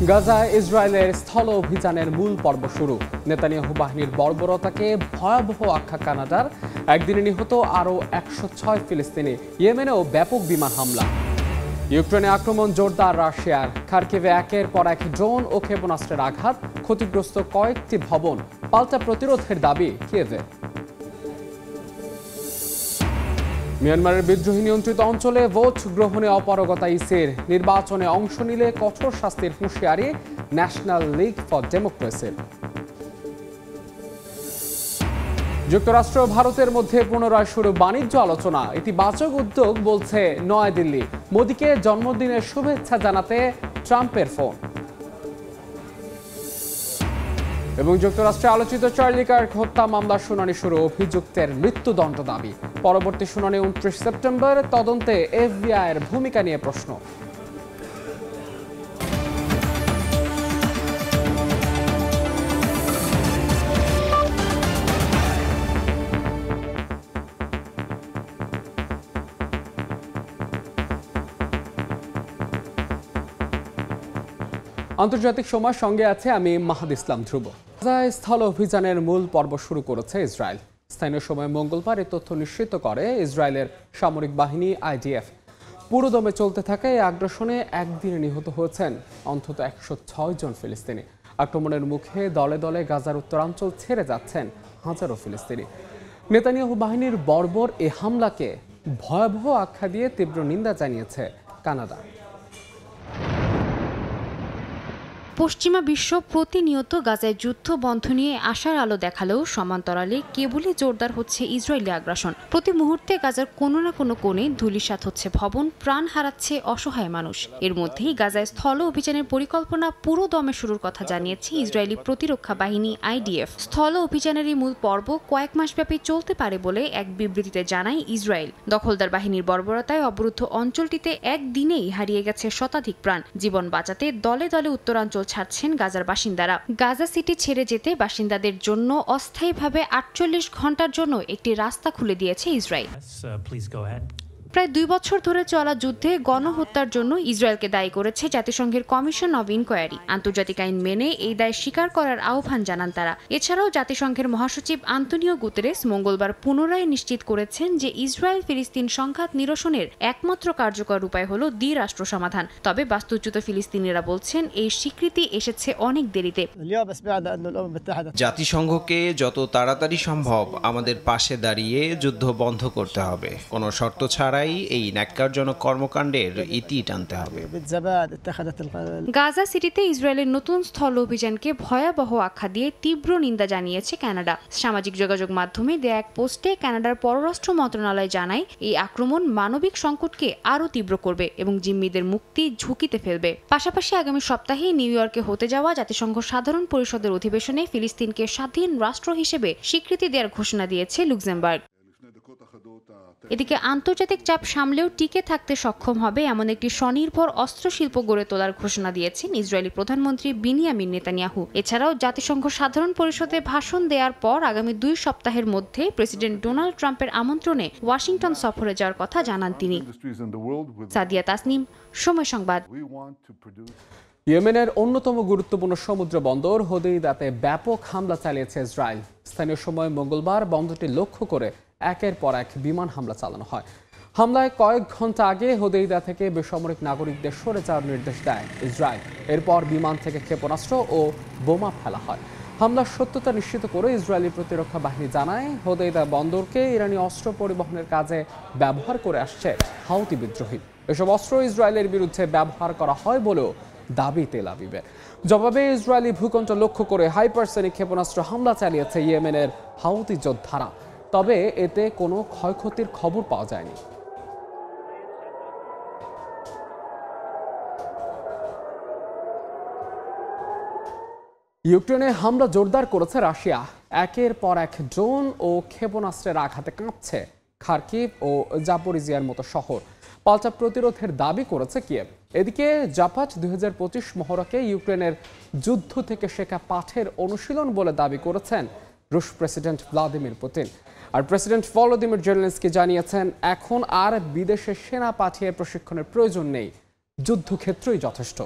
গাজায় ইসরায়েলের স্থল অভিযানের মূল পর্ব শুরু। নেতানিয়াহু বাহিনীর বর্বরতাকে ভয়াবহ আখ্যা কানাডার। একদিনে নিহত আরও 106 ফিলিস্তিনি। ইয়েমেনেও ব্যাপক বিমান হামলা। ইউক্রেনে আক্রমণ জোরদার রাশিয়ার। খার্কিভে একের পর এক ড্রোন ও ক্ষেপণাস্ত্রের আঘাত, ক্ষতিগ্রস্ত কয়েকটি ভবন। পাল্টা প্রতিরোধের দাবি কিয়েভে। মিয়ানমারের বিদ্রোহী নিয়ন্ত্রিত অঞ্চলে ভোট গ্রহণে অপারগতা ইসির। নির্বাচনে অংশ নিলে কঠোর শাস্তির হুঁশিয়ারি ন্যাশনাল লীগ ফর ডেমোক্রেসির। যুক্তরাষ্ট্র ভারতের মধ্যে পুনরায় শুরু বাণিজ্য আলোচনা। ইতিবাচক উদ্যোগ বলছে নয়াদিল্লি। মোদিকে জন্মদিনের শুভেচ্ছা জানাতে ট্রাম্পের ফোন। এবং যুক্তরাষ্ট্রে আলোচিত চার্লি কার্ক হত্যা মামলার শুনানি শুরু। অভিযুক্তের মৃত্যুদণ্ড দাবি। পরবর্তী শুনানি 29 সেপ্টেম্বর। তদন্তে এফবিআই এর ভূমিকা নিয়ে প্রশ্ন। আন্তর্জাতিক সময় সঙ্গে আছে আমি মাহাদ ইসলাম ধ্রুব। গাজায় স্থল অভিযানের মূল পর্ব শুরু করেছে ইসরায়েল। স্থানীয় সময় মঙ্গলবার এই তথ্য নিশ্চিত করে ইসরায়েলের সামরিক বাহিনী আইডিএফ। পুরোদমে চলতে থাকা এই আগ্রাসনে একদিনে নিহত হয়েছেন অন্তত 106 জন ফিলিস্তিনি। আক্রমণের মুখে দলে দলে গাজার উত্তরাঞ্চল ছেড়ে যাচ্ছেন হাজারো ফিলিস্তিনি। নেতানিয়াহু বাহিনীর বর্বর এ হামলাকে ভয়াবহ আখ্যা দিয়ে তীব্র নিন্দা জানিয়েছে কানাডা। পশ্চিমা বিশ্ব প্রতিনিয়ত গাজায় যুদ্ধ বন্ধ নিয়ে আশার আলো দেখালেও সমান্তরালে কেবলই জোরদার হচ্ছে ইসরায়েলি আগ্রাসন। প্রতি মুহূর্তে গাজার কোনো না কোনো কোণে ধূলিসাৎ হচ্ছে ভবন, প্রাণ হারাচ্ছে অসহায় মানুষ। এর মধ্যেই গাজায় স্থল অভিযানের পরিকল্পনা পুরো দমে শুরুর কথা জানিয়েছে ইসরায়েলি প্রতিরক্ষা বাহিনী আইডিএফ। স্থল অভিযানের এই মূল পর্ব কয়েক মাসব্যাপী চলতে পারে বলে এক বিবৃতিতে জানায় ইসরায়েল। দখলদার বাহিনীর বর্বরতায় অবরুদ্ধ অঞ্চলটিতে একদিনেই হারিয়ে গেছে শতাধিক প্রাণ। জীবন বাঁচাতে দলে দলে উত্তরাঞ্চল ছাড়ছেন গাজার বাসিন্দারা। গাজা সিটি ছেড়ে যেতে বাসিন্দাদের জন্য অস্থায়ীভাবে 48 ঘন্টার জন্য একটি রাস্তা খুলে দিয়েছে ইসরায়েল। প্রায় 2 বছর ধরে চলা যুদ্ধে গণহত্যার জন্য ইসরায়েলকে দায়ী করেছে জাতিসংঘের কমিশন অব ইনকোয়ারি। আন্তর্জাতিক আইন মেনে এই দায় স্বীকার করার আহ্বান জানান তারা। এছাড়াও জাতিসংঘের মহাসচিব আন্তোনিও গুতেরেস মঙ্গলবার পুনরায় নিশ্চিত করেছেন যে ইসরায়েল ফিলিস্তিন সংঘাত নিরসনের একমাত্র কার্যকর উপায় হলো দ্বিরাষ্ট্র সমাধান। তবে বাস্তুচ্যুত ফিলিস্তিনিরা বলছেন এই স্বীকৃতি এসেছে অনেক দেরিতে। জাতিসংঘকে যত তাড়াতাড়ি সম্ভব আমাদের পাশে দাঁড়িয়ে যুদ্ধ বন্ধ করতে হবে। কোনো শর্ত ছাড়াই এই ন্যাক্কারজনক কর্মকাণ্ডের ইতি টানতে হবে। গাজা সিটিতে ইসরায়েলের নতুন স্থল অভিযানকে ভয়াবহ আখ্যা দিয়ে তীব্র নিন্দা জানিয়েছে কানাডা। সামাজিক যোগাযোগ মাধ্যমে দেয়া এক পোস্টে কানাডার পররাষ্ট্র মন্ত্রণালয় জানায় এই আক্রমণ মানবিক সংকটকে আরও তীব্র করবে এবং জিম্মিদের মুক্তি ঝুঁকিতে ফেলবে। পাশাপাশি আগামী সপ্তাহে নিউ ইয়র্কে হতে যাওয়া জাতিসংঘ সাধারণ পরিষদের অধিবেশনে ফিলিস্তিনকে স্বাধীন রাষ্ট্র হিসেবে স্বীকৃতি দেওয়ার ঘোষণা দিয়েছে লুক্সেমবার্গ। এদিকে আন্তর্জাতিক চাপ সামলেও টিকে থাকতে সক্ষম হবে এমন একটি স্বনির্ভর অস্ত্রশিল্প গড়ে তোলার ঘোষণা দিয়েছেন ইসরায়েলি প্রধানমন্ত্রী বিনিয়ামিন নেতানিয়াহু। এছাড়াও জাতিসংঘ সাধারণ পরিষদে ভাষণ দেওয়ার পর আগামী 2 সপ্তাহের মধ্যে প্রেসিডেন্ট ডোনাল্ড ট্রাম্পের আমন্ত্রণে ওয়াশিংটন সফরে যাওয়ার কথা জানান তিনি। সাদিয়া তাসনিম, সময় সংবাদ। ইয়েমেনের অন্যতম গুরুত্বপূর্ণ সমুদ্র বন্দর হোদেইদাতে ব্যাপক হামলা চালিয়েছে ইসরায়েল। স্থানীয় সময় মঙ্গলবার বন্দরটি লক্ষ্য করে একের পর এক বিমান হামলা চালানো হয়। হামলায় কয়েক ঘন্টা আগে হোদেইদা থেকে বেসামরিক নাগরিকদের সরে যাওয়ার নির্দেশ দেয় ইসরায়েল। এরপর বিমান থেকে ক্ষেপণাস্ত্র ও বোমা ফেলা হয়। হামলার সত্যতা নিশ্চিত করে ইসরায়েলি প্রতিরক্ষা বাহিনী জানায় হোদেইদা বন্দরকে ইরানি অস্ত্র পরিবহনের কাজে ব্যবহার করে আসছে হাউতি বিদ্রোহী। এসব অস্ত্র ইসরায়েলের বিরুদ্ধে ব্যবহার করা হয় বলেও দাবি তেল আবিবের। জবাবে ইসরায়েলি ভূখণ্ড লক্ষ্য করে হাইপারসনিক ক্ষেপণাস্ত্র হামলা চালিয়েছে ইয়েমেনের হাউতি যোদ্ধারা। তবে এতে কোনো ক্ষয়ক্ষতির খবর পাওয়া যায়নি। ইউক্রেনে হামলা জোরদার করেছে রাশিয়া। একের পর এক ড্রোন ও ক্ষেপণাস্ত্রের আঘাতে কাঁপছে খার্কিভ ও জাপোরিজিয়ার মতো শহর। পাল্টা প্রতিরোধের দাবি করেছে কিয়েভ। এদিকে জাপাচ 2025 মহড়াকে ইউক্রেনের যুদ্ধ থেকে শেখা পাঠের অনুশীলন বলে দাবি করেছেন রুশ প্রেসিডেন্ট ভ্লাদিমির পুতিন। আর প্রেসিডেন্ট ভলোদিমির জেলেনস্কি জানিয়েছেন এখন আর বিদেশে সেনা পাঠিয়ে প্রশিক্ষণের প্রয়োজন নেই, যুদ্ধক্ষেত্রই যথেষ্ট।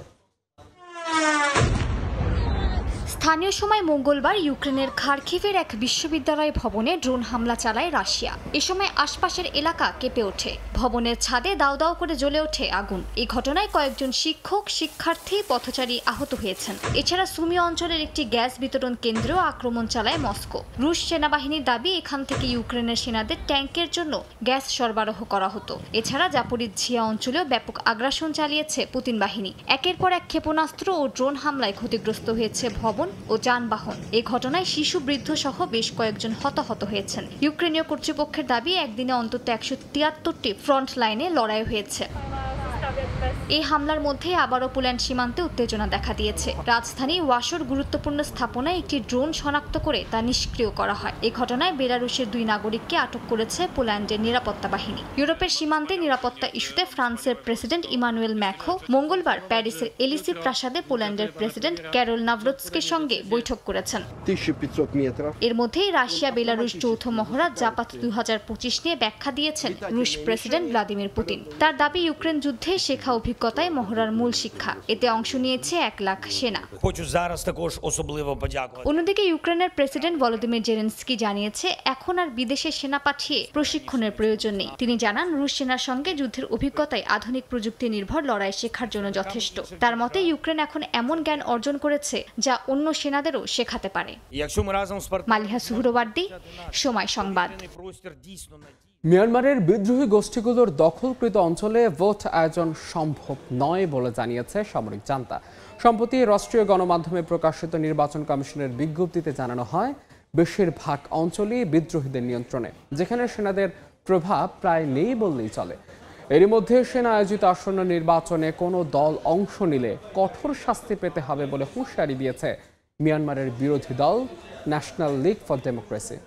স্থানীয় সময় মঙ্গলবার ইউক্রেনের খার্কিভের এক বিশ্ববিদ্যালয় ভবনে ড্রোন হামলা চালায় রাশিয়া। এ সময় আশপাশের এলাকা কেঁপে ওঠে, ভবনের ছাদে দাউ দাউ করে জ্বলে ওঠে আগুন। এই ঘটনায় কয়েকজন শিক্ষক, শিক্ষার্থী, পথচারী আহত হয়েছেন। এছাড়া সুমি অঞ্চলের একটি গ্যাস বিতরণ কেন্দ্র আক্রমণ চালায় মস্কো। রুশ সেনাবাহিনীর দাবি, এখান থেকে ইউক্রেনের সেনাদের ট্যাঙ্কের জন্য গ্যাস সরবরাহ করা হতো। এছাড়া জাপোরিজ্জিয়া অঞ্চলেও ব্যাপক আগ্রাসন চালিয়েছে পুতিন বাহিনী। একের পর এক ক্ষেপণাস্ত্র ও ড্রোন হামলায় ক্ষতিগ্রস্ত হয়েছে ভবন ও যানবাহন। এই ঘটনায় শিশু, বৃদ্ধ সহ বেশ কয়েকজন হতাহত হয়েছেন। ইউক্রেনীয় কর্তৃপক্ষের দাবি, একদিনে অন্তত 173টি ফ্রন্ট লাইনে লড়াই হয়েছে। এই হামলার মধ্যে আবারও পোল্যান্ড সীমান্তে উত্তেজনা দেখা দিয়েছে। রাজধানী ওয়াশোর গুরুত্বপূর্ণ স্থাপনায় একটি ড্রোন শনাক্ত করে তা নিষ্ক্রিয় করা হয়। এই ঘটনায় বেলারুশের 2 নাগরিককে আটক করেছে পোল্যান্ডের নিরাপত্তা বাহিনী। ইউরোপের সীমান্তে নিরাপত্তা ইস্যুতে ফ্রান্সের প্রেসিডেন্ট ইমানুয়েল ম্যাক্রো মঙ্গলবার প্যারিসের এলিসি প্রাসাদে পোল্যান্ডের প্রেসিডেন্ট ক্যারল নাভরোৎস্কির সঙ্গে বৈঠক করেছেন। এর মধ্যেই রাশিয়া বেলারুশ যৌথ মহড়া জাপাত 2025 নিয়ে ব্যাখ্যা দিয়েছেন রুশ প্রেসিডেন্ট ভ্লাদিমির পুতিন। তার দাবি, ইউক্রেন যুদ্ধে শেখা অভিজ্ঞতায় মহড়ার মূল শিক্ষা। এতে অংশ নিয়েছে 1 লাখ সেনা। অন্যদিকে ইউক্রেনের প্রেসিডেন্ট ভলোদিমির জেলেনস্কি জানিয়েছে, এখন আর বিদেশে সেনা পাঠিয়ে প্রশিক্ষণের প্রয়োজন নেই। তিনি জানান, রুশ সেনার সঙ্গে যুদ্ধের অভিজ্ঞতায় আধুনিক প্রযুক্তি নির্ভর লড়াই শেখার জন্য যথেষ্ট। তার মতে, ইউক্রেন এখন এমন জ্ঞান অর্জন করেছে যা অন্য সেনাদেরও শেখাতে পারে। মালিহা সুহরওয়ার্দী, সময় সংবাদ। মিয়ানমারের বিদ্রোহী গোষ্ঠীগুলোর দখলকৃত অঞ্চলে ভোট আয়োজন সম্ভব নয় বলে জানিয়েছে সামরিক জান্তা। সম্প্রতি রাষ্ট্রীয় গণমাধ্যমে প্রকাশিত নির্বাচন কমিশনের বিজ্ঞপ্তিতে জানানো হয়, বেশিরভাগ অঞ্চলই বিদ্রোহীদের নিয়ন্ত্রণে, যেখানে সেনাদের প্রভাব প্রায় নেই বললেই চলে। এরই মধ্যে সেনা আয়োজিত আসন্ন নির্বাচনে কোনো দল অংশ নিলে কঠোর শাস্তি পেতে হবে বলে হুঁশিয়ারি দিয়েছে মিয়ানমারের বিরোধী দল ন্যাশনাল লীগ ফর ডেমোক্রেসি।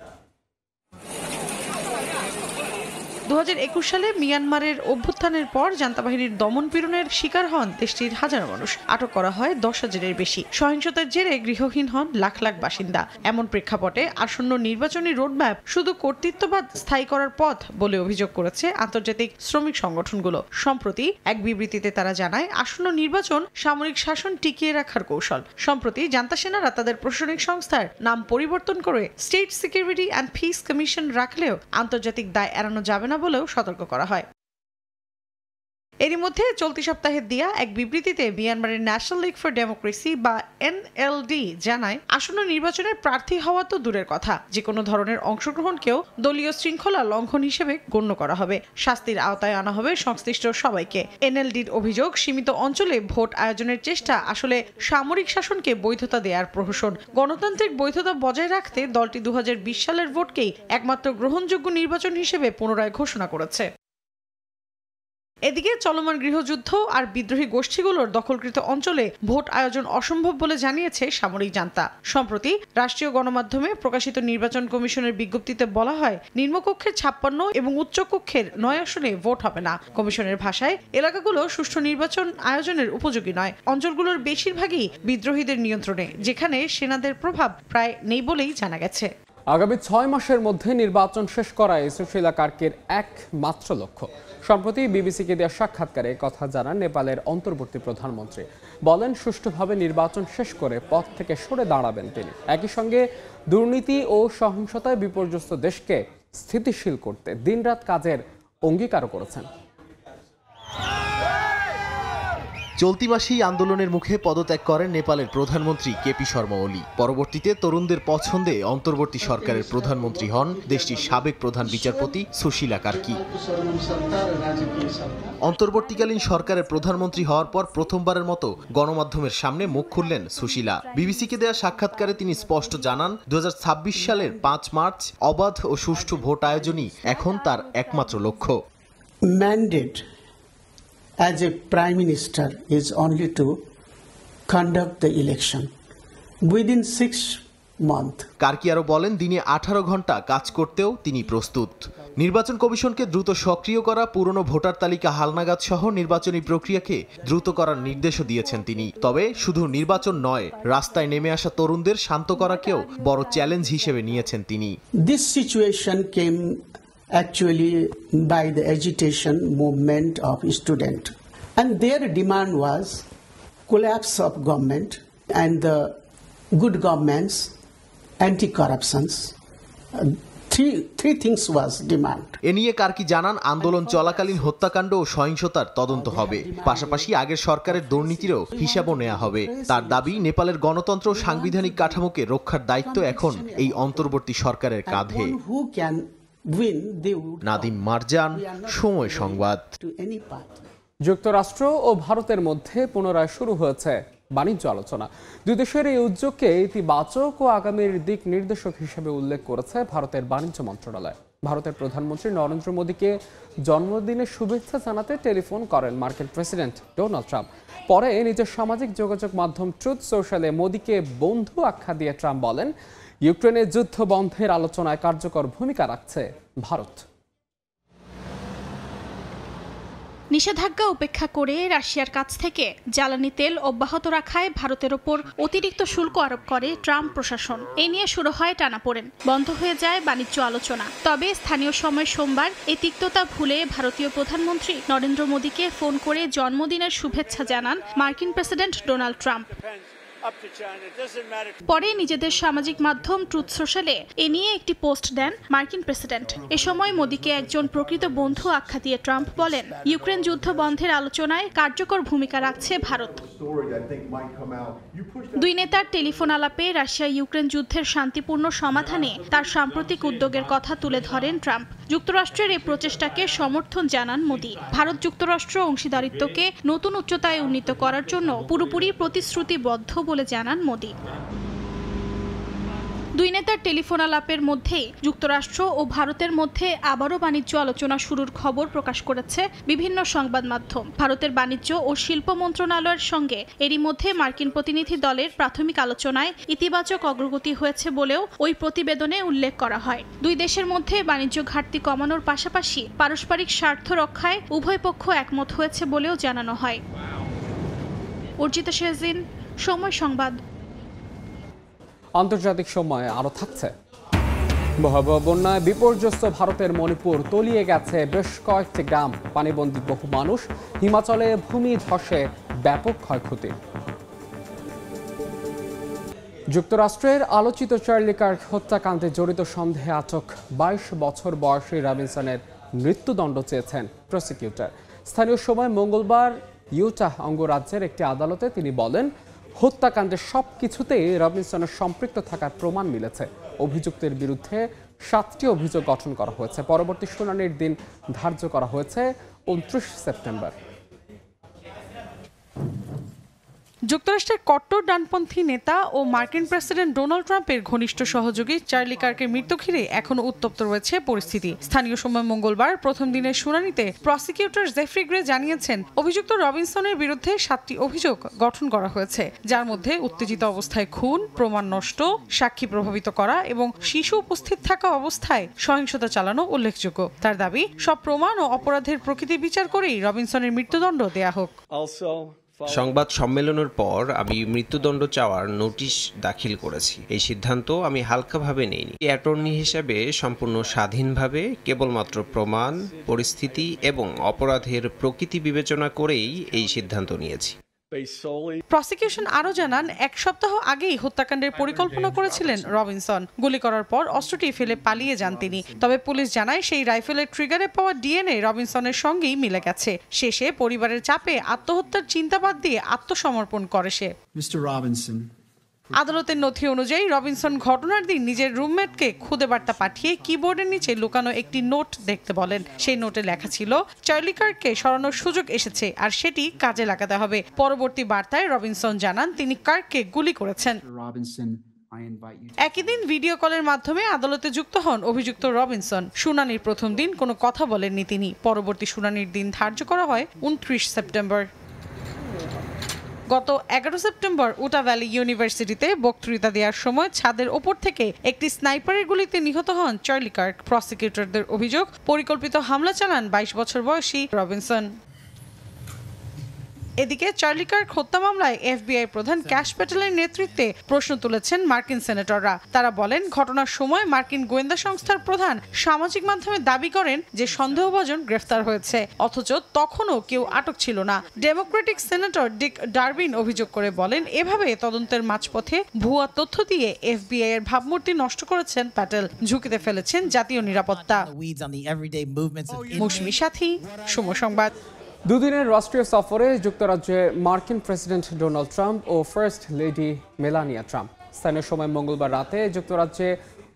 2021 সালে মিয়ানমারের অভ্যুত্থানের পর জান্তা বাহিনীর দমন-পীড়নের শিকার হন দেশটির হাজার মানুষ। আটক করা হয় 10,000-এর বেশি। সহিংসতার জেরে গৃহহীন হন লাখ লাখ বাসিন্দা। এমন প্রেক্ষাপটে আসন্ন নির্বাচনী রোডম্যাপ শুধু কর্তৃত্ববাদ স্থায়ী করার পথ বলে অভিযোগ করেছে আন্তর্জাতিক শ্রমিক সংগঠনগুলো। সম্প্রতি এক বিবৃতিতে তারা জানায়, আসন্ন নির্বাচন সামরিক শাসন টিকিয়ে রাখার কৌশল। সম্প্রতি জান্তা সেনারা তাদের প্রশাসনিক সংস্থার নাম পরিবর্তন করে state security and piece commission রাখলেও আন্তর্জাতিক দায় এড়ানো যাবে না বলেও সতর্ক করা হয়। এরই মধ্যে চলতি সপ্তাহে দেয়া এক বিবৃতিতে মিয়ানমারের ন্যাশনাল লীগ ফর ডেমোক্রেসি বা এনএলডি জানায়, আসন্ন নির্বাচনের প্রার্থী হওয়া তো দূরের কথা, যে কোনো ধরনের অংশগ্রহণকেও দলীয় শৃঙ্খলা লঙ্ঘন হিসেবে গণ্য করা হবে। শাস্তির আওতায় আনা হবে সংশ্লিষ্ট সবাইকে। এনএলডির অভিযোগ, সীমিত অঞ্চলে ভোট আয়োজনের চেষ্টা আসলে সামরিক শাসনকে বৈধতা দেওয়ার প্রহসন। গণতান্ত্রিক বৈধতা বজায় রাখতে দলটি 2020 সালের ভোটকেই একমাত্র গ্রহণযোগ্য নির্বাচন হিসেবে পুনরায় ঘোষণা করেছে। এদিকে চলমান গৃহযুদ্ধ আর বিদ্রোহী গোষ্ঠীগুলোর দখলকৃত অঞ্চলে ভোট আয়োজন অসম্ভব বলে জানিয়েছে সামরিক জান্তা। সম্প্রতি রাষ্ট্রীয় গণমাধ্যমে প্রকাশিত নির্বাচন কমিশনের বিজ্ঞপ্তিতে বলা হয়, নিম্নকক্ষের 56 এবং উচ্চকক্ষের 9 আসনে ভোট হবে না। কমিশনের ভাষায়, এলাকাগুলো সুষ্ঠু নির্বাচন আয়োজনের উপযোগী নয়। অঞ্চলগুলোর বেশিরভাগই বিদ্রোহীদের নিয়ন্ত্রণে, যেখানে সেনাদের প্রভাব প্রায় নেই বলেই জানা গেছে। আগামী 6 মাসের মধ্যে নির্বাচন শেষ করাই সুশীলা কার্কির একমাত্র লক্ষ্য। সম্প্রতি বিবিসিকে দেওয়া সাক্ষাৎকারে কথা জানান নেপালের অন্তর্বর্তী প্রধানমন্ত্রী। বলেন, সুষ্ঠুভাবে নির্বাচন শেষ করে পথ থেকে সরে দাঁড়াবেন তিনি। একই সঙ্গে দুর্নীতি ও সহিংসতায় বিপর্যস্ত দেশকে স্থিতিশীল করতে দিনরাত কাজের অঙ্গীকারও করেছেন। চলতি মাসেই আন্দোলনের মুখে পদত্যাগ করেন নেপালের প্রধানমন্ত্রী কেপি শর্মা ওলি। পরবর্তীতে তরুণদের পছন্দে অন্তর্বর্তী সরকারের প্রধানমন্ত্রী হন দেশটির সাবেক প্রধান বিচারপতি সুশীলা কার্কি। অন্তর্বর্তীকালীন সরকারের প্রধানমন্ত্রী হওয়ার পর প্রথমবারের মতো গণমাধ্যমের সামনে মুখ খুললেন সুশীলা। বিবিসিকে দেয়া সাক্ষাৎকারে তিনি স্পষ্ট জানান, 2026 সালের 5 মার্চ অবাধ ও সুষ্ঠু ভোট আয়োজনই এখন তার একমাত্র লক্ষ্য। Mandate as a prime minister is only to conduct the election within 6 months. Karki আরো বলেন, দিনে 18 ঘন্টা কাজ করতেও তিনি প্রস্তুত। নির্বাচন কমিশনকে দ্রুত সক্রিয় করা, পুরনো ভোটার তালিকা হালনাগাদ সহ নির্বাচনী প্রক্রিয়াকে দ্রুত করার নির্দেশও দিয়েছেন তিনি। তবে শুধু নির্বাচন নয়, রাস্তায় নেমে আসা তরুণদের শান্ত করাকেও বড় চ্যালেঞ্জ হিসেবে নিয়েছেন তিনি। This situation came actually by the agitation movement of students, and their demand was collapse of government and the good governance, anti-corruptions. Three things was demand. এ নিয়ে কার্কি জানান আন্দোলন চলাকালীন হত্যাকাণ্ড ও সহিংসতার তদন্ত হবে, পাশাপাশি আগের সরকারের দুর্নীতিরও হিসাবও নেওয়া হবে। তার দাবি, নেপালের গণতন্ত্র ও সাংবিধানিক কাঠামোকে রক্ষার দায়িত্ব এখন এই অন্তর্বর্তী সরকারের কাঁধে। নাদিম মারজান, সময় সংবাদ। যুক্তরাষ্ট্র ও ভারতের মধ্যে পুনরায় শুরু হয়েছে বাণিজ্য আলোচনা। দুই দেশের এই উদ্যোগকে ইতিবাচক ও আগামীর দিক নির্দেশক হিসেবে উল্লেখ করেছে ভারতের বাণিজ্য মন্ত্রণালয়। ভারতের প্রধানমন্ত্রী নরেন্দ্র মোদীকে জন্মদিনের শুভেচ্ছা জানাতে টেলিফোন করেন মার্কিন প্রেসিডেন্ট ডোনাল্ড ট্রাম্প। পরে নিজের সামাজিক যোগাযোগ মাধ্যম ট্রুথ সোশ্যালে মোদীকে বন্ধু আখ্যা দিয়ে ট্রাম্প বলেন, ইউক্রেনের যুদ্ধ বন্ধের আলোচনায় কার্যকর ভূমিকা রাখছে ভারত। নিষেধাজ্ঞা উপেক্ষা করে রাশিয়ার কাছ থেকে জ্বালানি তেল অব্যাহত রাখায় ভারতের ওপর অতিরিক্ত শুল্ক আরোপ করে ট্রাম্প প্রশাসন। এ নিয়ে শুরু হয় টানাপোড়েন, বন্ধ হয়ে যায় বাণিজ্য আলোচনা। তবে স্থানীয় সময় সোমবার এই তিক্ততা ভুলে ভারতীয় প্রধানমন্ত্রী নরেন্দ্র মোদীকে ফোন করে জন্মদিনের শুভেচ্ছা জানান মার্কিন প্রেসিডেন্ট ডোনাল্ড ট্রাম্প। পরে নিজেদের সামাজিক মাধ্যম ট্রুথ সোশ্যালে এ নিয়ে একটি পোস্ট দেন মার্কিন প্রেসিডেন্ট। এ সময় মোদীকে একজন প্রকৃত বন্ধু আখ্যা দিয়ে ট্রাম্প বলেন, ইউক্রেন যুদ্ধ বন্ধের আলোচনায় কার্যকর ভূমিকা রাখছে ভারত। দুই নেতার টেলিফোন আলাপে রাশিয়া ইউক্রেন যুদ্ধের শান্তিপূর্ণ সমাধানে তার সাম্প্রতিক উদ্যোগের কথা তুলে ধরেন ট্রাম্প। যুক্তরাষ্ট্রের এই প্রচেষ্টাকে সমর্থন জানান মোদী। ভারত যুক্তরাষ্ট্র অংশীদারিত্বকে নতুন উচ্চতায় উন্নীত করার জন্য পুরোপুরি প্রতিশ্রুতিবদ্ধ বলে জানান মোদী। দুই নেতার টেলিফোন আলাপের মধ্যেই যুক্তরাষ্ট্র ও ভারতের মধ্যে আবারও বাণিজ্য আলোচনা শুরুর খবর প্রকাশ করেছে বিভিন্ন সংবাদ মাধ্যম। ভারতের বাণিজ্য ও শিল্প মন্ত্রণালয়ের সঙ্গে এরই মধ্যে মার্কিন প্রতিনিধি দলের প্রাথমিক আলোচনায় ইতিবাচক অগ্রগতি হয়েছে বলেও ওই প্রতিবেদনে উল্লেখ করা হয়। দুই দেশের মধ্যে বাণিজ্য ঘাটতি কমানোর পাশাপাশি পারস্পরিক স্বার্থ রক্ষায় উভয় পক্ষ একমত হয়েছে বলেও জানানো হয়। অর্জিতা শেহজিন, সময় সংবাদ। আন্তর্জাতিক সময়ে আরও থাকছে, ভয়াবহ বন্যায় বিপর্যস্ত ভারতের মণিপুর, তলিয়ে গেছে বেশ কয়েকটি গ্রাম, পানিবন্দী বহু মানুষ। হিমাচলে ভূমি ধসে ব্যাপক ক্ষয়ক্ষতি। যুক্তরাষ্ট্রের আলোচিত চার্লি কার্ক হত্যাকাণ্ডে জড়িত সন্দেহে আটক 22 বছর বয়সী রবিনসনের মৃত্যুদণ্ড চেয়েছেন প্রসিকিউটর। স্থানীয় সময় মঙ্গলবার ইউটাহ অঙ্গরাজ্যের একটি আদালতে তিনি বলেন, হত্যাকাণ্ডের সব কিছুতেই রবিনসনের সম্পৃক্ত থাকার প্রমাণ মিলেছে। অভিযুক্তের বিরুদ্ধে 7টি অভিযোগ গঠন করা হয়েছে। পরবর্তী শুনানির দিন ধার্য করা হয়েছে 29 সেপ্টেম্বর। যুক্তরাষ্ট্রের কট্টর ডানপন্থী নেতা ও মার্কিন প্রেসিডেন্ট ডোনাল্ড ট্রাম্পের ঘনিষ্ঠ সহযোগী চার্লি কার্কের মৃত্যু ঘিরে এখনও উত্তপ্ত রয়েছে পরিস্থিতি। স্থানীয় সময় মঙ্গলবার প্রথম দিনের শুনানিতে প্রসিকিউটর জেফ্রি গ্রে জানিয়েছেন, অভিযুক্ত রবিনসনের বিরুদ্ধে 7টি অভিযোগ গঠন করা হয়েছে, যার মধ্যে উত্তেজিত অবস্থায় খুন, প্রমাণ নষ্ট, সাক্ষী প্রভাবিত করা এবং শিশু উপস্থিত থাকা অবস্থায় সহিংসতা চালানো উল্লেখযোগ্য। তার দাবি, সব প্রমাণ ও অপরাধের প্রকৃতি বিচার করেই রবিনসনের মৃত্যুদণ্ড দেয়া হোক। সংবাদ সম্মেলনের পর আমি মৃত্যুদণ্ড চাওয়ার নোটিশ দাখিল করেছি। এই সিদ্ধান্ত আমি হালকাভাবে নেইনি। অ্যাটর্নি হিসেবে সম্পূর্ণ স্বাধীনভাবে কেবলমাত্র প্রমাণ, পরিস্থিতি এবং অপরাধের প্রকৃতি বিবেচনা করেই এই সিদ্ধান্ত নিয়েছি। প্রসিকিউশন আরও জানান, 1 সপ্তাহ আগেই হত্যাকাণ্ডের পরিকল্পনা করেছিলেন রবিনসন। গুলি করার পর অস্ত্রটি ফেলে পালিয়ে যান তিনি। তবে পুলিশ জানায়, সেই রাইফেলের ট্রিগারে পাওয়া ডিএনএ রবিনসনের সঙ্গেই মিলে গেছে। শেষে পরিবারের চাপে আত্মহত্যার চিন্তা বাদ দিয়ে আত্মসমর্পণ করে সে। আদালতের নথি অনুযায়ী রবিনসন ঘটনার দিন নিজের রুমমেটকে খুদে বার্তা পাঠিয়ে কিবোর্ডের নিচে লুকানো একটি নোট দেখতে বলেন। সেই নোটে লেখা ছিল, চার্লি কার্ককে সরানোর সুযোগ এসেছে আর সেটি কাজে লাগাতে হবে। পরবর্তী বার্তায় রবিনসন জানান তিনি কার্ককে গুলি করেছেন। একই দিন ভিডিও কলের মাধ্যমে আদালতে যুক্ত হন অভিযুক্ত রবিনসন। শুনানির প্রথম দিন কোনো কথা বলেননি তিনি। পরবর্তী শুনানির দিন ধার্য করা হয় 29 সেপ্টেম্বর। গত 11 সেপ্টেম্বর উটা ভ্যালি ইউনিভার্সিটিতে বক্তৃতা দেওয়ার সময় ছাদের ওপর থেকে একটি স্নাইপারের গুলিতে নিহত হন চার্লি কার্ক। প্রসিকিউটরদের অভিযোগ, পরিকল্পিত হামলা চালান 22 বছর বয়সী রবিনসন। এদিকে চার্লি কার্ক হত্যা মামলায় এফবিআই প্রধান ক্যাশ প্যাটেলের নেতৃত্বে প্রশ্ন তুলেছেন মার্কিন সেনেটররা। তারা বলেন, ঘটনার সময় মার্কিন গোয়েন্দা সংস্থার প্রধান সামাজিক মাধ্যমে দাবি করেন যে সন্দেহভাজন গ্রেফতার হয়েছে, অথচ তখনও কেউ আটক ছিল না। ডেমোক্রেটিক সেনেটর ডিক ডারবিন অভিযোগ করে বলেন, এভাবে তদন্তের মাঝপথে ভুয়া তথ্য দিয়ে এফবিআই এর ভাবমূর্তি নষ্ট করেছেন প্যাটেল, ঝুঁকিতে ফেলেছেন জাতীয় নিরাপত্তা। মৌসুমী সাথী, সময় সংবাদ। দুদিনের রাষ্ট্রীয় সফরে যুক্তরাজ্যে মার্কিন প্রেসিডেন্ট ডোনাল্ড ট্রাম্প ও ফার্স্ট লেডি মেলানিয়া ট্রাম্প স্থানীয় সময় মঙ্গলবার রাতে যুক্তরাজ্যে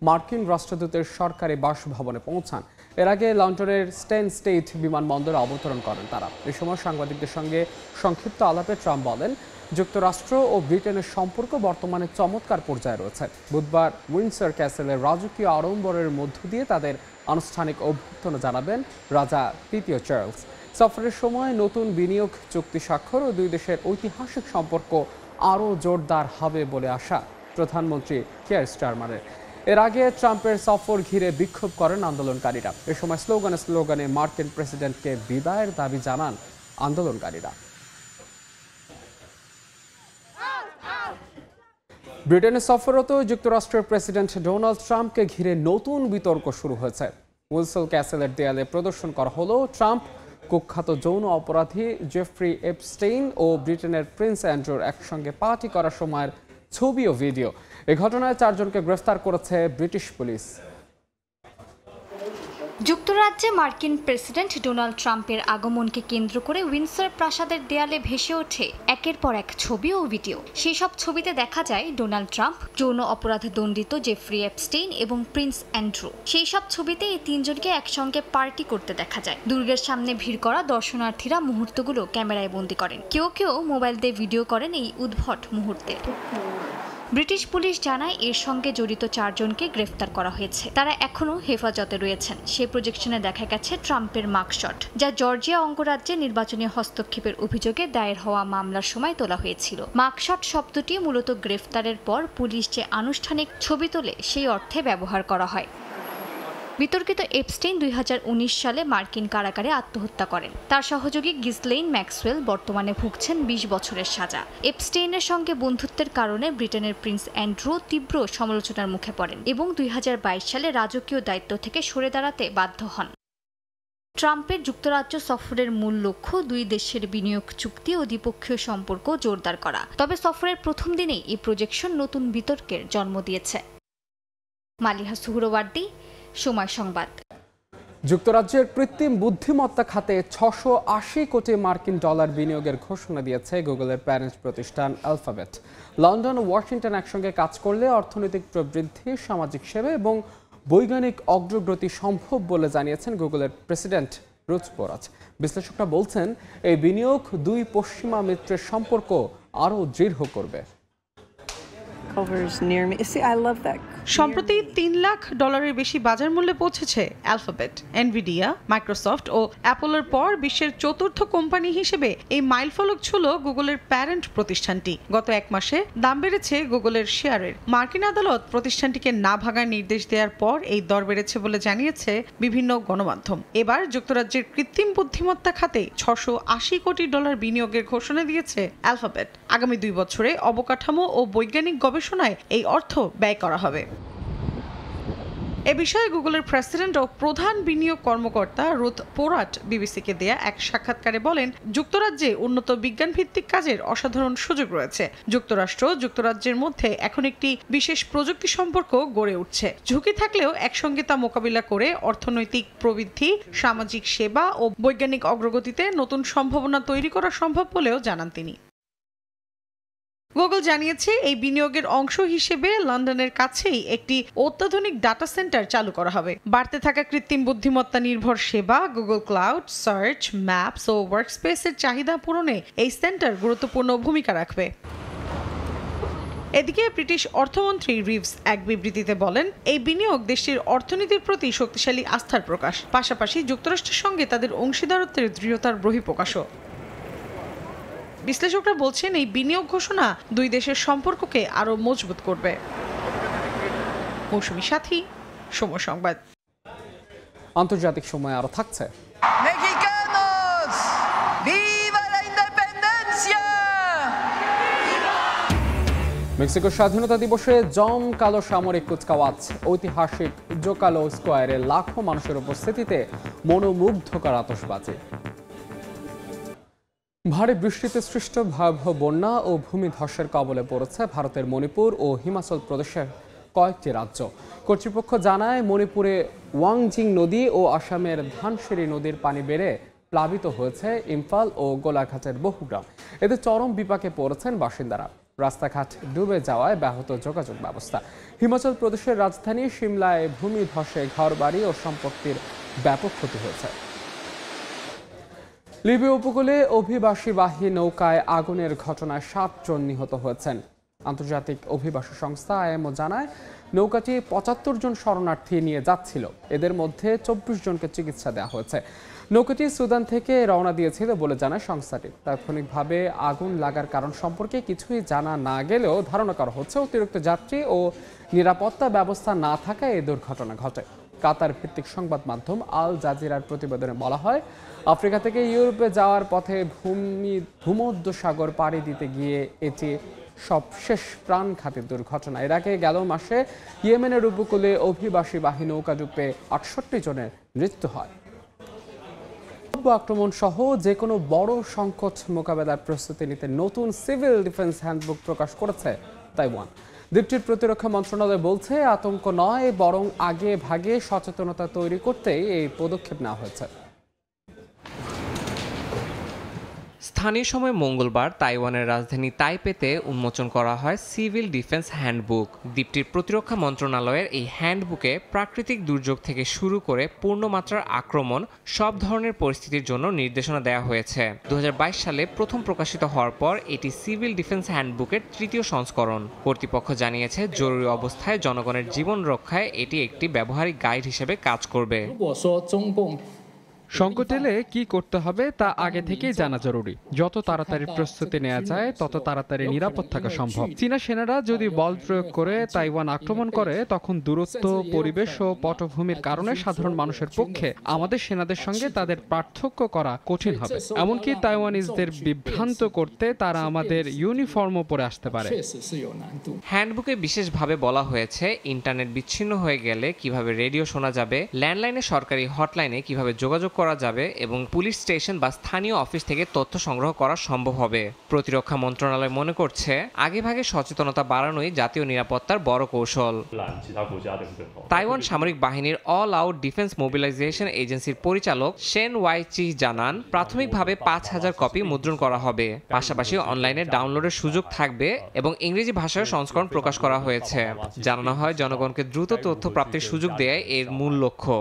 মার্কিন রাষ্ট্রদূতের সরকারি বাসভবনে পৌঁছান। এর আগে লন্ডনের স্টেন স্টেট বিমানবন্দরে অবতরণ করেন তারা। এ সময় সাংবাদিকদের সঙ্গে সংক্ষিপ্ত আলাপে ট্রাম্প বলেন, যুক্তরাষ্ট্র ও ব্রিটেনের সম্পর্ক বর্তমানে চমৎকার পর্যায়ে রয়েছে। বুধবার উইন্ডসর ক্যাসেলের রাজকীয় আড়ম্বরের মধ্য দিয়ে তাদের আনুষ্ঠানিক অভ্যর্থনা জানাবেন রাজা তৃতীয় চার্লস। সফরের সময় নতুন বিনিয়োগ চুক্তি স্বাক্ষর ও দুই দেশের ঐতিহাসিক সম্পর্ক আরও জোরদার হবে বলে আশা প্রধানমন্ত্রী কিয়ার স্টারমারের। এর আগে ট্রাম্পের সফর ঘিরে বিক্ষোভ করেন আন্দোলনকারীরা। এ সময় স্লোগানে মার্কিন প্রেসিডেন্টকে বিদায়ের দাবি জানান আন্দোলনকারীরা। ব্রিটেনে সফররত যুক্তরাষ্ট্রের প্রেসিডেন্ট ডোনাল্ড ট্রাম্পকে ঘিরে নতুন বিতর্ক শুরু হয়েছে। উইন্ডসর ক্যাসেলের দেয়ালে প্রদর্শন করা হলো ট্রাম্প, কুখ্যাত যৌন অপরাধী জেফ্রি এপস্টেইন ও ব্রিটেনের প্রিন্স অ্যান্ড্রুর একসঙ্গে পার্টি করার সময়ের ছবি ও ভিডিও। এই ঘটনায় 4 জনকে গ্রেফতার করেছে ব্রিটিশ পুলিশ। যুক্তরাজ্যে মার্কিন প্রেসিডেন্ট ডোনাল্ড ট্রাম্পের আগমনকে কেন্দ্র করে উইন্ডসর প্রাসাদের দেয়ালে ভেসে ওঠে একের পর এক ছবি ও ভিডিও। সেই সব ছবিতে দেখা যায় ডোনাল্ড ট্রাম্প, যৌন অপরাধে দণ্ডিত জেফ্রি এপস্টেইন এবং প্রিন্স অ্যান্ড্রু। সেই সব ছবিতে এই 3 জনকে একসঙ্গে পার্টি করতে দেখা যায়। দুর্গের সামনে ভিড় করা দর্শনার্থীরা মুহূর্তগুলো ক্যামেরায় বন্দী করেন। কেউ মোবাইল দিয়ে ভিডিও করেন এই উদ্ভট মুহূর্তে। ব্রিটিশ পুলিশ জানায় এর সঙ্গে জড়িত 4 জনকে গ্রেফতার করা হয়েছে। তারা এখনও হেফাজতে রয়েছেন। সেই প্রজেকশনে দেখা গেছে ট্রাম্পের মাগশট, যা জর্জিয়া অঙ্গরাজ্যে নির্বাচনী হস্তক্ষেপের অভিযোগে দায়ের হওয়া মামলার সময় তোলা হয়েছিল। মাগশট শব্দটি মূলত গ্রেফতারের পর পুলিশ যে আনুষ্ঠানিক ছবি তোলে সেই অর্থে ব্যবহার করা হয়। বিতর্কিত এপস্টেইন 2019 সালে মার্কিন কারাগারে আত্মহত্যা করেন। তার সহযোগী গিসলেইন ম্যাক্সওয়েল বর্তমানে ভুগছেন 20 বছরের সাজা। এপস্টেইনের সঙ্গে বন্ধুত্বের কারণে ব্রিটেনের প্রিন্স অ্যান্ড্রু তীব্র সমালোচনার মুখে পড়েন এবং 2022 সালে রাজকীয় দায়িত্ব থেকে সরে দাঁড়াতে বাধ্য হন। ট্রাম্পের যুক্তরাজ্য সফরের মূল লক্ষ্য 2 দেশের বিনিয়োগ চুক্তি ও দ্বিপক্ষীয় সম্পর্ক জোরদার করা। তবে সফরের প্রথম দিনেই এই প্রজেকশন নতুন বিতর্কের জন্ম দিয়েছে। মালিহা সুহরওয়ার্দী, সময় সংবাদ। যুক্তরাজ্যের কৃত্রিম বুদ্ধিমত্তা খাতে 680 কোটি মার্কিন ডলার বিনিয়োগের ঘোষণা দিয়েছে গুগলের প্যারেন্ট প্রতিষ্ঠান অ্যালফাবেট। লন্ডন ও ওয়াশিংটন একসঙ্গে কাজ করলে অর্থনৈতিক প্রবৃদ্ধি, সামাজিক সেবা এবং বৈজ্ঞানিক অগ্রগতি সম্ভব বলে জানিয়েছেন গুগলের প্রেসিডেন্ট রুথ পোরাচ। বিশ্লেষকরা বলছেন, এই বিনিয়োগ 2 পশ্চিমা মিত্রের সম্পর্ক আরও দৃঢ় করবে। সম্প্রতি $3 লাখ বেশি বাজার মূল্যে পৌঁছেছে অ্যালফাবেট। এনভিডিয়া, মাইক্রোসফট ও অ্যাপলের পর বিশ্বের 4র্থ কোম্পানি হিসেবে এই মাইলফলক ছিল গুগলের প্যারেন্ট প্রতিষ্ঠানটি। গত 1 মাসে দাম বেড়েছে গুগলের শেয়ারের। মার্কিন আদালত প্রতিষ্ঠানটিকে না ভাগার নির্দেশ দেওয়ার পর এই দর বেড়েছে বলে জানিয়েছে বিভিন্ন গণমাধ্যম। এবার যুক্তরাজ্যের কৃত্রিম বুদ্ধিমত্তা খাতে $680 কোটি বিনিয়োগের ঘোষণা দিয়েছে অ্যালফাবেট। আগামী 2 বছরে অবকাঠামো ও বৈজ্ঞানিক গবেষণায় এই অর্থ ব্যয় করা হবে। এ বিষয়ে গুগলের প্রেসিডেন্ট ও প্রধান বিনিয়োগ কর্মকর্তা রুথ পোরাট বিবিসিকে দেয়া এক সাক্ষাৎকারে বলেন, যুক্তরাজ্যে উন্নত বিজ্ঞান ভিত্তিক কাজের অসাধারণ সুযোগ রয়েছে। যুক্তরাজ্যের মধ্যে এখন একটি বিশেষ প্রযুক্তি সম্পর্ক গড়ে উঠছে। ঝুঁকি থাকলেও একসঙ্গে তা মোকাবিলা করে অর্থনৈতিক প্রবৃদ্ধি, সামাজিক সেবা ও বৈজ্ঞানিক অগ্রগতিতে নতুন সম্ভাবনা তৈরি করা সম্ভব বলেও জানান তিনি। গুগল জানিয়েছে, এই বিনিয়োগের অংশ হিসেবে লন্ডনের কাছেই একটি অত্যাধুনিক ডাটা সেন্টার চালু করা হবে। বাড়তে থাকা কৃত্রিম বুদ্ধিমত্তা নির্ভর সেবা, গুগল ক্লাউড, সার্চ, ম্যাপস ও ওয়ার্কস্পেসের চাহিদা পূরণে এই সেন্টার গুরুত্বপূর্ণ ভূমিকা রাখবে। এদিকে ব্রিটিশ অর্থমন্ত্রী রিভস এক বিবৃতিতে বলেন, এই বিনিয়োগ দেশটির অর্থনীতির প্রতি শক্তিশালী আস্থার প্রকাশ, পাশাপাশি যুক্তরাষ্ট্রের সঙ্গে তাদের অংশীদারত্বের দৃঢ়তার বহিঃপ্রকাশও। বিশ্লেষকরা বলছেন, এই বিনিয়োগ ঘোষণা 2 দেশের সম্পর্ককে আরও মজবুত করবে। মৌসুমী সাথী, সময় সংবাদ। আন্তর্জাতিক সময় আরও থাকছে। মেক্সিকোর স্বাধীনতা দিবসে জমকালো সামরিক কুচকাওয়াজ, ঐতিহাসিক জোকালো স্কোয়ারে লাখো মানুষের উপস্থিতিতে মনোমুগ্ধকর আতশবাজি। ভারী বৃষ্টিতে সৃষ্ট ভয়াবহ বন্যা ও ভূমিধসের কবলে পড়েছে ভারতের মণিপুর ও হিমাচল প্রদেশের কয়েকটি রাজ্য। কর্তৃপক্ষ জানায়, মণিপুরে ওয়াংজিং নদী ও আসামের ধানসিরি নদীর পানি বেড়ে প্লাবিত হয়েছে ইম্ফল ও গোলাঘাটের বহু গ্রাম। এতে চরম বিপাকে পড়েছেন বাসিন্দারা। রাস্তাঘাট ডুবে যাওয়ায় ব্যাহত যোগাযোগ ব্যবস্থা। হিমাচল প্রদেশের রাজধানী সিমলায় ভূমিধসে ঘরবাড়ি ও সম্পত্তির ব্যাপক ক্ষতি হয়েছে। লিবিয়া উপকূলে অভিবাসীবাহী নৌকায় আগুনের ঘটনায় 7 জন নিহত হয়েছেন। আন্তর্জাতিক অভিবাসী সংস্থা আইএমও জানায়, নৌকাটি 75 জন শরণার্থী নিয়ে যাচ্ছিল। এদের মধ্যে 24 জনকে চিকিৎসা দেওয়া হয়েছে। নৌকাটি সুদান থেকে রওনা দিয়েছিল বলে জানায় সংস্থাটি। তাৎক্ষণিকভাবে আগুন লাগার কারণ সম্পর্কে কিছুই জানা না গেলেও ধারণা করা হচ্ছে অতিরিক্ত যাত্রী ও নিরাপত্তা ব্যবস্থা না থাকায় এই দুর্ঘটনা ঘটে। কাতার ভিত্তিক সংবাদ মাধ্যম আল জাজিরার প্রতিবেদনে বলা হয়, আফ্রিকা থেকে ইউরোপে যাওয়ার পথে ভূমধ্যসাগর পাড়ি দিতে গিয়ে এটি সবশেষ প্রাণঘাতী দুর্ঘটনা। এর আগে গেল মাসে ইয়েমেনের উপকূলে অভিবাসীবাহী নৌকা ডুবে 68 জনের মৃত্যু হয়। আক্রমণ সহ যে কোনো বড় সংকট মোকাবেলার প্রস্তুতি নিতে নতুন সিভিল ডিফেন্স হ্যান্ডবুক প্রকাশ করেছে তাইওয়ান। দ্বীপটির প্রতিরক্ষা মন্ত্রণালয় বলছে, আতঙ্ক নয় বরং আগে ভাগে সচেতনতা তৈরি করতেই এই পদক্ষেপ নেওয়া হয়েছে। স্থানীয় সময় মঙ্গলবার তাইওয়ানের রাজধানী তাইপেতে উন্মোচন করা হয় সিভিল ডিফেন্স হ্যান্ডবুক। দ্বীপটির প্রতিরক্ষা মন্ত্রণালয়ের এই হ্যান্ডবুকে প্রাকৃতিক দুর্যোগ থেকে শুরু করে পূর্ণমাত্রার আক্রমণ সব ধরনের পরিস্থিতির জন্য নির্দেশনা দেওয়া হয়েছে। 2022 সালে প্রথম প্রকাশিত হওয়ার পর এটি সিভিল ডিফেন্স হ্যান্ডবুকের 3য় সংস্করণ। কর্তৃপক্ষ জানিয়েছে, জরুরি অবস্থায় জনগণের জীবন রক্ষায় এটি একটি ব্যবহারিক গাইড হিসেবে কাজ করবে। সংকট এলে কি করতে হবে তা আগে থেকেই জানা জরুরি। যত তাড়াতাড়ি প্রস্তুতি নেওয়া যায় তত তাড়াতাড়ি নিরাপদ থাকা সম্ভব। চীনা সেনারা যদি বল প্রয়োগ করে তাইওয়ান আক্রমণ করে, তখন দূরত্ব, পরিবেশ ও পটভূমির কারণে সাধারণ মানুষের পক্ষে আমাদের সেনাদের সঙ্গে তাদের পার্থক্য করা কঠিন হবে। এমনকি তাইওয়ানিজদের বিভ্রান্ত করতে তারা আমাদের ইউনিফর্মও পরে আসতে পারে। হ্যান্ডবুকে বিশেষভাবে বলা হয়েছে, ইন্টারনেট বিচ্ছিন্ন হয়ে গেলে কিভাবে রেডিও শোনা যাবে, ল্যান্ডলাইনে সরকারি হটলাইনে কিভাবে যোগাযোগ করা যাবে এবং পুলিশ স্টেশন বা স্থানীয় অফিস থেকে তথ্য সংগ্রহ করা সম্ভব হবে। প্রতিরক্ষা মন্ত্রণালয় মনে করছে, আগেভাগে সচেতনতা বাড়ানোই জাতীয় নিরাপত্তার বড় কৌশল। তাইওয়ান সামরিক বাহিনীর অল আউট ডিফেন্স মোবিলাইজেশন এজেন্সির পরিচালক শেন ওয়াই চি জানান, প্রাথমিকভাবে 5000 কপি মুদ্রণ করা হবে। পাশাপাশি অনলাইনে ডাউনলোডের সুযোগ থাকবে এবং ইংরেজি ভাষায় সংস্করণ প্রকাশ করা হয়েছে। জানানো হয়, জনগণকে দ্রুত তথ্য প্রাপ্তির সুযোগ দেয় এর মূল লক্ষ্য।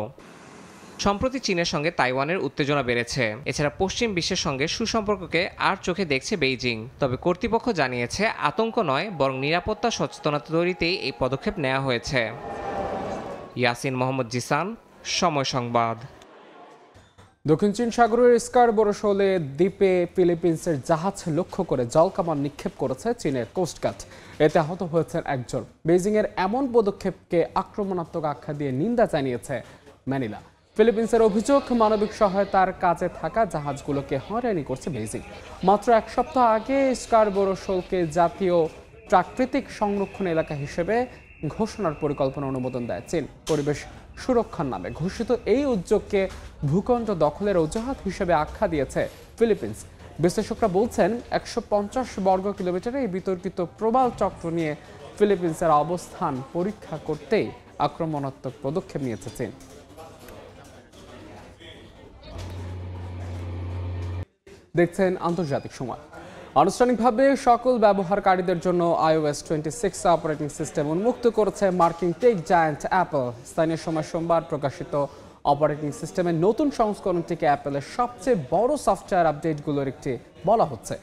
সম্প্রতি চীনের সঙ্গে তাইওয়ানের উত্তেজনা বেড়েছে। এছাড়া পশ্চিম বিশ্বের সঙ্গে সুসম্পর্ককে আর চোখে দেখছে বেইজিং। তবে কর্তৃপক্ষ জানিয়েছে, আতঙ্ক নয় বরং নিরাপত্তা সচেতনতা তৈরিতেই এই পদক্ষেপ নেওয়া হয়েছে। ইয়াসিন মোহাম্মদ জিসান, সময় সংবাদ। দক্ষিণ চীন সাগরের স্কারবোরো শোলে দ্বীপে ফিলিপিন্সের জাহাজ লক্ষ্য করে জলকামান নিক্ষেপ করেছে চীনের কোস্টগার্ড। এতে আহত হয়েছেন একজন। বেইজিংয়ের এমন পদক্ষেপকে আক্রমণাত্মক আখ্যা দিয়ে নিন্দা জানিয়েছে ম্যানিলা। ফিলিপিন্সের অভিযোগ, মানবিক সহায়তার কাজে থাকা জাহাজগুলোকে হয়রানি করছে বেইজিং। মাত্র 1 সপ্তাহ আগে স্কারবোরো শোলকে জাতীয় প্রাকৃতিক সংরক্ষণ এলাকা হিসেবে ঘোষণার পরিকল্পনা অনুমোদন দেয় চীন। পরিবেশ সুরক্ষার নামে ঘোষিত এই উদ্যোগকে ভূখণ্ড দখলের অজুহাত হিসেবে আখ্যা দিয়েছে ফিলিপিন্স। বিশ্লেষকরা বলছেন, 150 বর্গ কিলোমিটারে এই বিতর্কিত প্রবাল চক্র নিয়ে ফিলিপিন্সের অবস্থান পরীক্ষা করতেই আক্রমণাত্মক পদক্ষেপ নিয়েছে চীন। দেখছেন আন্তর্জাতিক সময়। আনুষ্ঠানিকভাবে সকল ব্যবহারকারীদের জন্য iOS 26 অপারেটিং সিস্টেম উন্মুক্ত করেছে মার্কিন টেক জায়ান্ট অ্যাপল। স্থানীয় সময় সোমবার প্রকাশিত অপারেটিং সিস্টেমের নতুন সংস্করণটিকে অ্যাপলের সবচেয়ে বড় সফটওয়্যার আপডেটগুলোর একটি বলা হচ্ছে।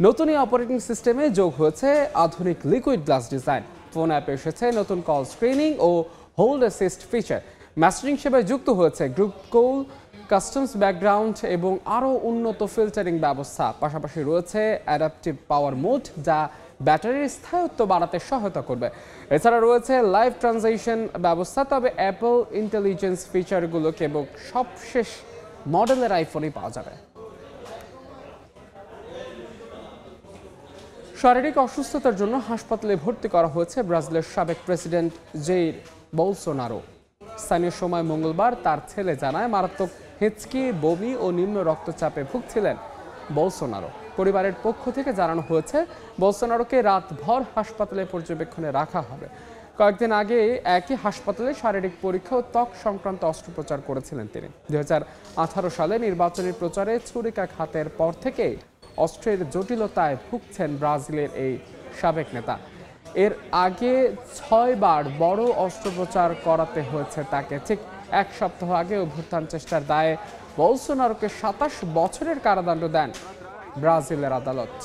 নতুন এই অপারেটিং সিস্টেমে যোগ হয়েছে আধুনিক লিকুইড গ্লাস ডিজাইন। ফোন অ্যাপে এসেছে নতুন কল স্ক্রিনিং ও হোল্ড অ্যাসিস্ট ফিচার। মেসেজিং সেবায় যুক্ত হয়েছে গ্রুপ কল, কাস্টমস ব্যাকগ্রাউন্ড এবং আরও উন্নত ফিল্টারিং ব্যবস্থা। পাশাপাশি রয়েছে অ্যাডাপটিভ পাওয়ার মোড, যা ব্যাটারির স্থায়িত্ব বাড়াতে সহায়তা করবে। এছাড়া রয়েছে লাইভ ট্রানজিশন ব্যবস্থা। তবে অ্যাপল ইন্টেলিজেন্স ফিচারগুলো কেবল সবশেষ মডেলের আইফোনেই পাওয়া যাবে। শারীরিক অসুস্থতার জন্য হাসপাতালে ভর্তি করা হয়েছে ব্রাজিলের সাবেক প্রেসিডেন্ট জেইর বোলসোনারো। স্থানীয় সময় মঙ্গলবার তার ছেলে জানায় মারাত্মক হেঁচকি, বমি ও নিম্ন রক্তচাপে ভুগছিলেন বোলসোনারো। পরিবারের পক্ষ থেকে জানানো হয়েছে বোলসোনারোকে রাতভর হাসপাতালে পর্যবেক্ষণে রাখা হবে। কয়েকদিন আগে একই হাসপাতালে শারীরিক পরীক্ষা ও ত্বক সংক্রান্ত অস্ত্রোপচার করেছিলেন তিনি। 2018 সালে নির্বাচনী প্রচারে ছুরিকাঘাতের পর থেকে অস্ত্রের জটিলতায় ভুগছেন ব্রাজিলের এই সাবেক নেতা। এর আগে 6 বার বড় অস্ত্রোপচার করাতে হয়েছে তাকে। ঠিক এক সপ্তাহ আগে অভ্যুত্থান চেষ্টার দায়ে বোলসোনারোকে 27 বছরের কারাদণ্ড দেন ব্রাজিলের আদালত।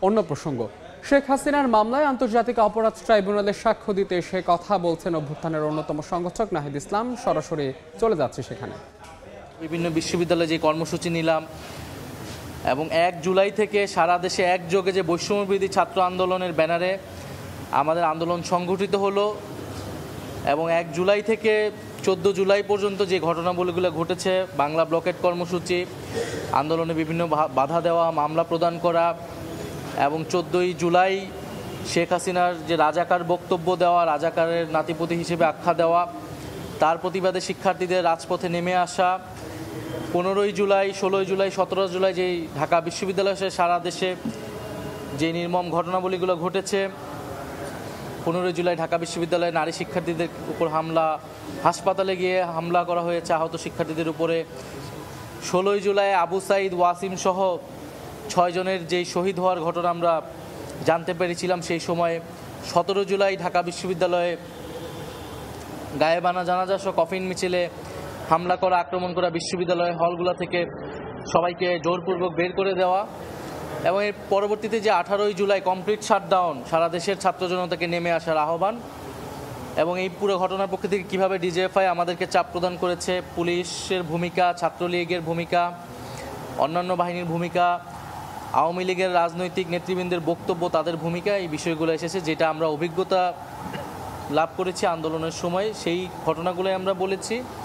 অন্য প্রসঙ্গ, শেখ হাসিনার মামলায় আন্তর্জাতিক অপরাধ ট্রাইব্যুনালে সাক্ষ্য দিতে এসে কথা বলছেন অভ্যুত্থানের অন্যতম সংগঠক নাহিদ ইসলাম। সরাসরি চলে যাচ্ছে সেখানে। বিভিন্ন বিশ্ববিদ্যালয়ে যে কর্মসূচি নিলাম এবং 1 জুলাই থেকে সারা দেশে একযোগে যে বৈষম্যবিরোধী ছাত্র আন্দোলনের ব্যানারে আমাদের আন্দোলন সংগঠিত হলো এবং 1 জুলাই থেকে 14 জুলাই পর্যন্ত যে ঘটনাবলীগুলো ঘটেছে, বাংলা ব্লকেট কর্মসূচি, আন্দোলনে বিভিন্ন বাধা দেওয়া, মামলা প্রদান করা এবং 14ই জুলাই শেখ হাসিনার যে রাজাকার বক্তব্য দেওয়া, রাজাকারের নাতিপতি হিসেবে আখ্যা দেওয়া, তার প্রতিবাদে শিক্ষার্থীদের রাজপথে নেমে আসা, 15ই জুলাই, 16ই জুলাই, 17 জুলাই যেই ঢাকা বিশ্ববিদ্যালয়ে সারা দেশে যে নির্মম ঘটনাবলীগুলো ঘটেছে, 15ই জুলাই ঢাকা বিশ্ববিদ্যালয়ে নারী শিক্ষার্থীদের উপর হামলা, হাসপাতালে গিয়ে হামলা করা হয়েছে আহত শিক্ষার্থীদের উপরে, 16ই জুলাই আবু সাইদ, ওয়াসিম সহ 6 জনের যেই শহীদ হওয়ার ঘটনা আমরা জানতে পেরেছিলাম সেই সময়, 17 জুলাই ঢাকা বিশ্ববিদ্যালয়ে গায়েবানা জানাজা সহ কফিন মিছিলে হামলা করা, আক্রমণ করা, বিশ্ববিদ্যালয়ের হলগুলো থেকে সবাইকে জোরপূর্বক বের করে দেওয়া এবং এর পরবর্তীতে যে 18ই জুলাই কমপ্লিট শাটডাউন, সারা দেশের ছাত্র জনতাকে নেমে আসার আহ্বান এবং এই পুরো ঘটনার পক্ষ থেকে কীভাবে ডিজিএফআই আমাদেরকে চাপ প্রদান করেছে, পুলিশের ভূমিকা, ছাত্রলীগের ভূমিকা, অন্যান্য বাহিনীর ভূমিকা, আওয়ামী লীগের রাজনৈতিক নেতৃবৃন্দের বক্তব্য, তাদের ভূমিকা, এই বিষয়গুলো এসেছে যেটা আমরা অভিজ্ঞতা লাভ করেছি আন্দোলনের সময়, সেই ঘটনাগুলোই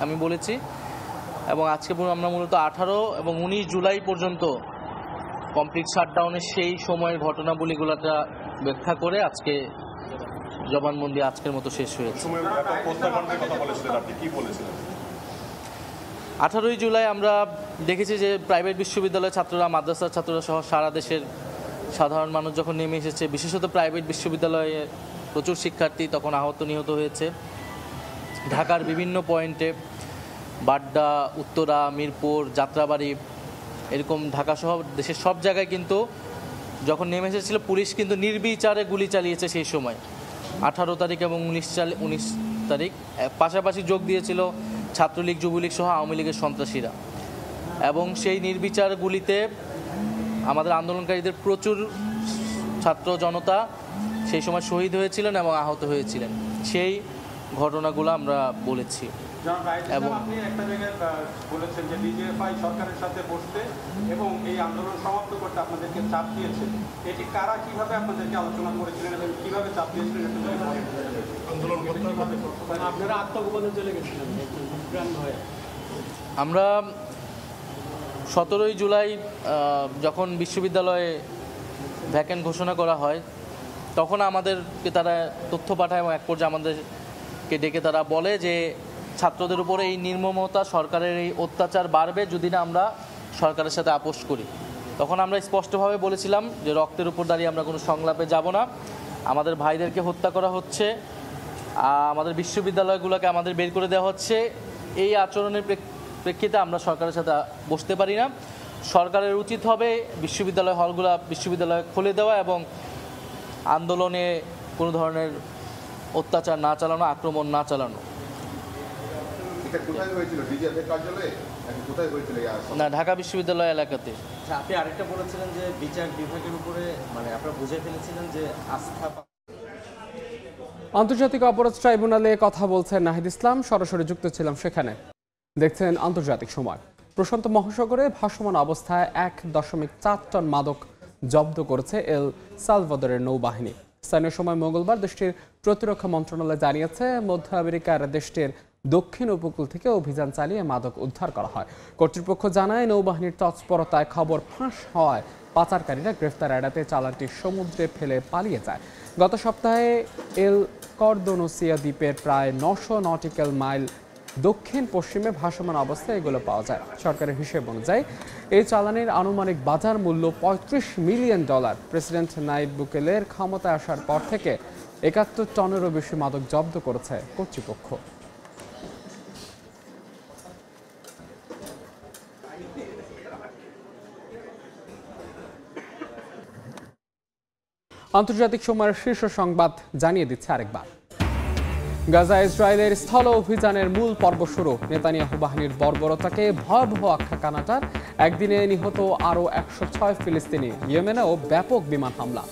আমি বলেছি এবং আজকে আমরা মূলত 18 এবং 19 জুলাই পর্যন্ত কমপ্লিট শাটডাউনের সেই সময়ের ঘটনাবলীগুলোটা ব্যাখ্যা করে আজকে জবানবন্দি আজকের মতো শেষ হয়েছে। 18ই জুলাই আমরা দেখেছি যে প্রাইভেট বিশ্ববিদ্যালয়ের ছাত্ররা, মাদ্রাসার ছাত্ররা সহ সারা দেশের সাধারণ মানুষ যখন নেমে এসেছে, বিশেষত প্রাইভেট বিশ্ববিদ্যালয়ে প্রচুর শিক্ষার্থী তখন আহত নিহত হয়েছে। ঢাকার বিভিন্ন পয়েন্টে, বাড্ডা, উত্তরা, মিরপুর, যাত্রাবাড়ি, এরকম ঢাকা সহ দেশের সব জায়গায় কিন্তু যখন নেমে এসেছিল পুলিশ কিন্তু নির্বিচারে গুলি চালিয়েছে সেই সময়, 18 তারিখ এবং 19 তারিখ। পাশাপাশি যোগ দিয়েছিল ছাত্রলীগ, যুবলীগ সহ আওয়ামী লীগের সন্ত্রাসীরা এবং সেই নির্বিচার গুলিতে আমাদের আন্দোলনকারীদের প্রচুর ছাত্র জনতা সেই সময় শহীদ হয়েছিলেন এবং আহত হয়েছিলেন। সেই ঘটনাগুলো আমরা বলেছি এবং আপনি একটা জায়গায় বলেছেন যে ডিজিএফআই সরকারের সাথে বসতে এবং এই আন্দোলন সমাপ্ত করতে আপনাদেরকে চাপ দিয়েছে। এটি কারা কিভাবে আপনাদেরকে আলোচনা করেছিলেন এবং কিভাবে চাপ দিয়েছিলেন? আপনারা আত্মগোপনে চলে গেছিলেন? আমরা 17ই জুলাই যখন বিশ্ববিদ্যালয়ে ভ্যাকেন্ট ঘোষণা করা হয় তখন আমাদেরকে তারা তথ্য পাঠায় এবং এক পর্যায়ে আমাদেরকে ডেকে তারা বলে যে ছাত্রদের উপরে এই নির্মমতা, সরকারের এই অত্যাচার বাড়বে যদি না আমরা সরকারের সাথে আপোষ করি। তখন আমরা স্পষ্টভাবে বলেছিলাম যে রক্তের উপর দাঁড়িয়ে আমরা কোনো সংলাপে যাব না, আমাদের ভাইদেরকে হত্যা করা হচ্ছে, আমাদের বিশ্ববিদ্যালয়গুলোকে আমাদের বের করে দেওয়া হচ্ছে, এই আচরণের প্রেক্ষিতে আমরা সরকারের সাথে বসতে পারি না। সরকারের উচিত হবে বিশ্ববিদ্যালয় হলগুলো বিশ্ববিদ্যালয় খুলে দেওয়া এবং আন্দোলনে কোনো ধরনের অত্যাচার না চালানো, আক্রমণ না চালানো। না, ঢাকা বিশ্ববিদ্যালয় এলাকাতে। আপনি আরেকটা বলেছিলেন যে বিচার বিভাগের উপরে আপনারা বুঝে ফেলেছিলেন যে আস্থা। আন্তর্জাতিক অপরাধ ট্রাইব্যুনালে কথা বলছেন নাহিদ ইসলাম। সরাসরি যুক্ত ছিলাম সেখানে। দেখছেন আন্তর্জাতিক সময়। প্রশান্ত মহাসাগরে ভাসমান অবস্থায় 1.4 টন মাদক জব্দ করেছে এল সালভাদরের নৌবাহিনী। স্থানীয় সময় মঙ্গলবার দেশটির প্রতিরক্ষা মন্ত্রণালয় জানিয়েছে, মধ্য আমেরিকার দেশটির দক্ষিণ উপকূল থেকে অভিযান চালিয়ে মাদক উদ্ধার করা হয়। কর্তৃপক্ষ জানায়, নৌবাহিনীর তৎপরতায় খবর ফাঁস হওয়ায় পাচারকারীরা গ্রেফতার এড়াতে চালানটি সমুদ্রে ফেলে পালিয়ে যায়। গত সপ্তাহে এল কর্দোনোসিয়া দ্বীপের প্রায় 900 নটিক্যাল মাইল দক্ষিণ পশ্চিমে ভাসমান অবস্থায় এগুলো পাওয়া যায়। সরকারের হিসেব অনুযায়ী এই চালানের আনুমানিক বাজার মূল্য $35 মিলিয়ন। প্রেসিডেন্ট নাইব বুকেলের ক্ষমতায় আসার পর থেকে 71 টনেরও বেশি মাদক জব্দ করেছে কর্তৃপক্ষ। আন্তর্জাতিক সময়ের শীর্ষ সংবাদ জানিয়ে দিচ্ছে আরেকবার। গাজা ইসরায়েলের স্থল অভিযানের মূল পর্ব শুরু। নেতানিয়াহু বাহিনীর বর্বরতাকে ভয়াবহ আখ্যা কানাডার। একদিনে নিহত আরও 106 ফিলিস্তিনি। ইয়েমেনেও ব্যাপক বিমান হামলা।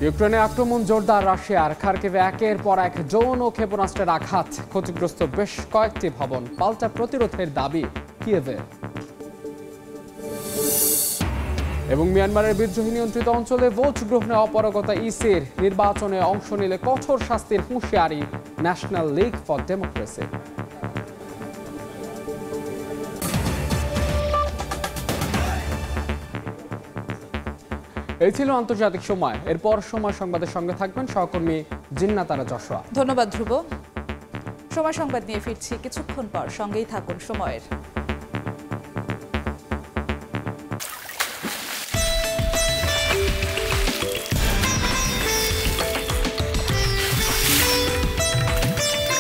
ইউক্রেনে আক্রমণ জোরদার রাশিয়ার। খার্কিভে একের পর এক যৌন ক্ষেপণাস্ত্রের আঘাত। ক্ষতিগ্রস্ত বেশ কয়েকটি ভবন। পাল্টা প্রতিরোধের দাবি কিয়েভের। এবং মিয়ানমারের বিদ্রোহী নিয়ন্ত্রিত অঞ্চলে ভোট গ্রহণে অপারগতা ইসির। নির্বাচনে অংশ নিলে কঠোর শাস্তির হুঁশিয়ারি ন্যাশনাল লীগ ফর ডেমোক্রেসি। এই ছিল আন্তর্জাতিক সময়। এরপর সময় সংবাদের সঙ্গে থাকবেন সহকর্মী জিন্নাতারা যশোয়া। ধন্যবাদ ধ্রুব। সময় সংবাদ নিয়ে ফিরছি কিছুক্ষণ পর, সঙ্গেই থাকুন সময়ের।